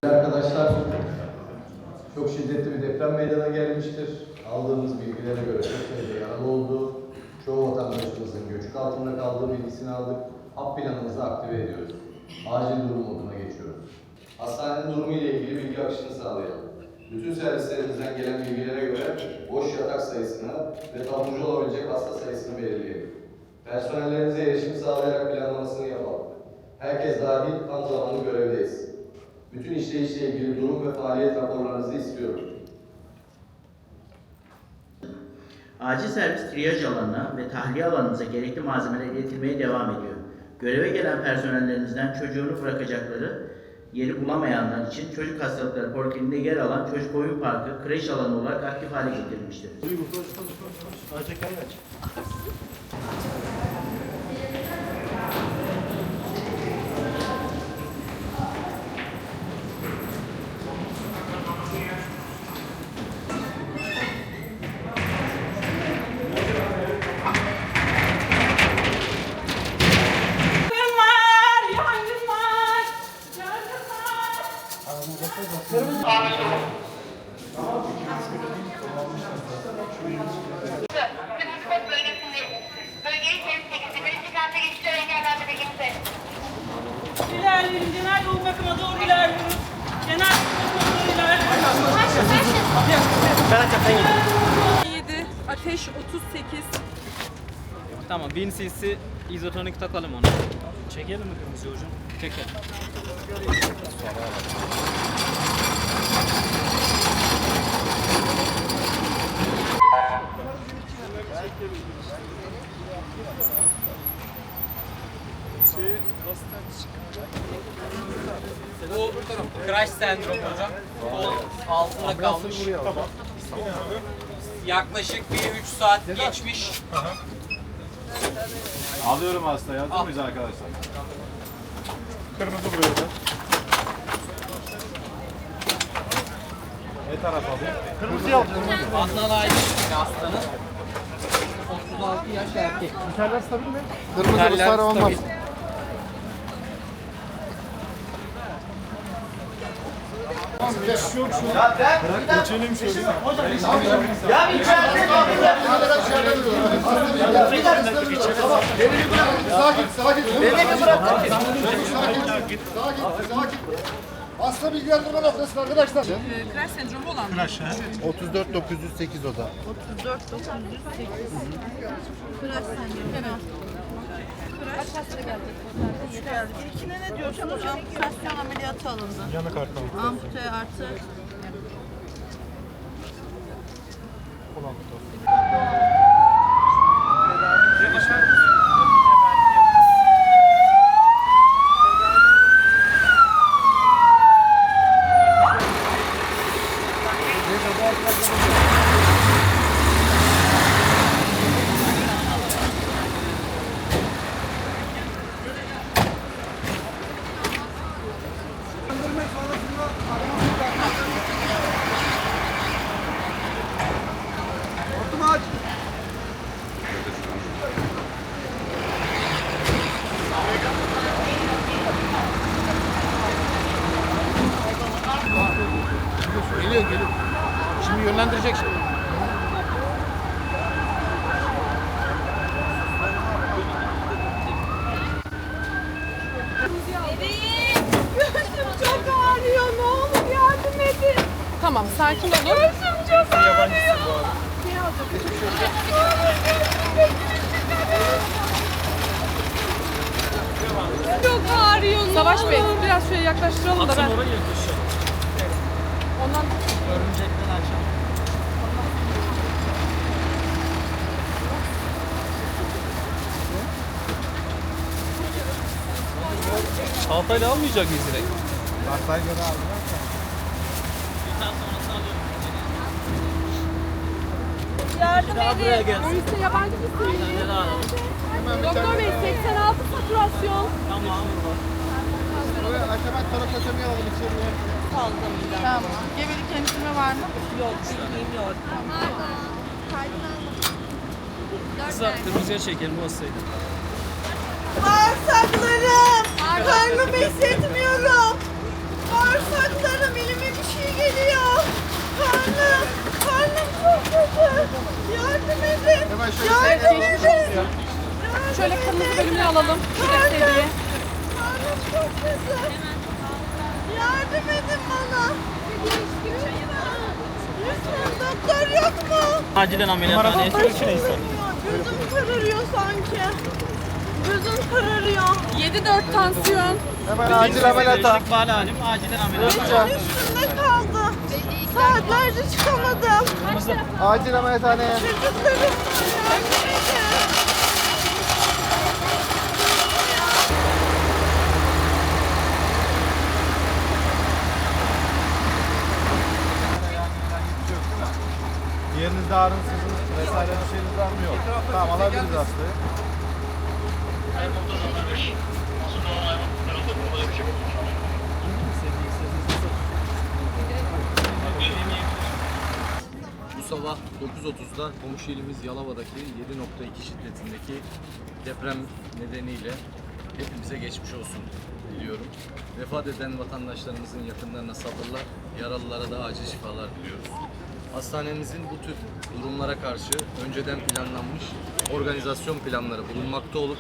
Arkadaşlar, çok şiddetli bir deprem meydana gelmiştir. Aldığımız bilgilere göre çok sayıda yaralı oldu. Çoğu vatandaşımızın göçük altında kaldığı bilgisini aldık. HAP planımızı aktive ediyoruz. Acil durum moduna geçiyoruz. Hastanenin durumu ile ilgili bilgi akışını sağlayalım. Bütün servislerimizden gelen bilgilere göre boş yatak sayısını ve taburcu olabilecek hasta sayısını belirleyelim. Personellerimize erişim sağlayarak planlamasını yapalım. Herkes dahil tam zamanlı görevdeyiz. Bütün işleyişle ilgili durum ve faaliyet raporlarınızı istiyorum. Acil servis triyaj alanına ve tahliye alanınıza gerekli malzemeler iletilmeye devam ediyor. Göreve gelen personellerimizden çocuğunu bırakacakları yeri bulamayanlar için çocuk hastalıkları polikliniğinde yer alan çocuk oyun parkı, kreş alanı olarak aktif hale getirilmiştir. İlerleyin, genel yoğun bakıma doğru ilerliyoruz. Genel yoğun bakıma doğru ilerliyoruz. 7, ateş 38. Tamam, 1000 cc izotonik takalım onu. Çekelim mi kırmızı hocam? Çekelim. Bu crash sendromu hocam. Kol altında kalmış. Yaklaşık bir 3 saat geçmiş. Alıyorum hastayı. Hazır mıyız arkadaşlar? Kırmızı buraya da. Ne taraf alayım? Kırmızıyı alacağım. Adnan Aydın hastanın. 36 yaş erkek. Viterler stabil mi? Kırmızı bu sarı olmaz. Yok şu. Geçelim şöyle. Ya bir içeride Sakin. Hasta bilgilendirme noktası arkadaşlar. Crash sendromu olan mı? 34 908 oda. 34 908. Crash sendromu. Kaç hasta geldi? İlkine ne diyorsunuz? Amputasyon ameliyatı alındı. Yanık arkalı. Ampute artı. Geliyor. Şimdi yönlendirecek şimdi. Gözüm çok ağrıyor. Ne olur yardım edin. Tamam, sakin olun. Gözüm çok ağrıyor. Çok ağrıyor. Savaş Bey, biraz şöyle yaklaştıralım da ben. Oraya yaklaşıyor. Ondan Örümcekten aşağı. Çantayla almayacak mıyız direkt? Hastayı göre aldım. yardım buraya edin. gelsin. Neyse yabancı mısın? Ne daha alalım? Doktor Bey 86 saturasyon. Tamam. Buraya aşağı tarafa alalım içeriye. Tamam. Gebelik emzirme var mı? Yok. Bilgim yok. Kısa kırmızıya çekelim bu hastaydı. Bağırsaklarım. Karnımı hissetmiyorum. Hemen şöyle Geçmiş olsun. Şöyle kırmızı bölümünü alalım. Şurada seviye. Yardım edin bana. Lütfen doktor yok mu? Acilen ameliyathaneye Gözüm kararıyor sanki. Gözüm kararıyor. 7-4 tansiyon. Hemen acil ameliyata. Bale halim acilen ameliyat. Üstümde kaldı. Saatlerce çıkamadım. Acil ameliyathaneye. Çocuklarım var. Yardım edin. Yerinizde ağrınsızlık vesaire bir şeyiniz var mı? Yok. Tamam, alabiliriz hastayı. Bu sabah 9.30'da komşu ilimiz Yalova'daki 7.2 şiddetindeki deprem nedeniyle hepimize geçmiş olsun diliyorum. Vefat eden vatandaşlarımızın yakınlarına sabırlar, yaralılara da acil şifalar diliyoruz. Hastanemizin bu tür durumlara karşı önceden planlanmış organizasyon planları bulunmakta olup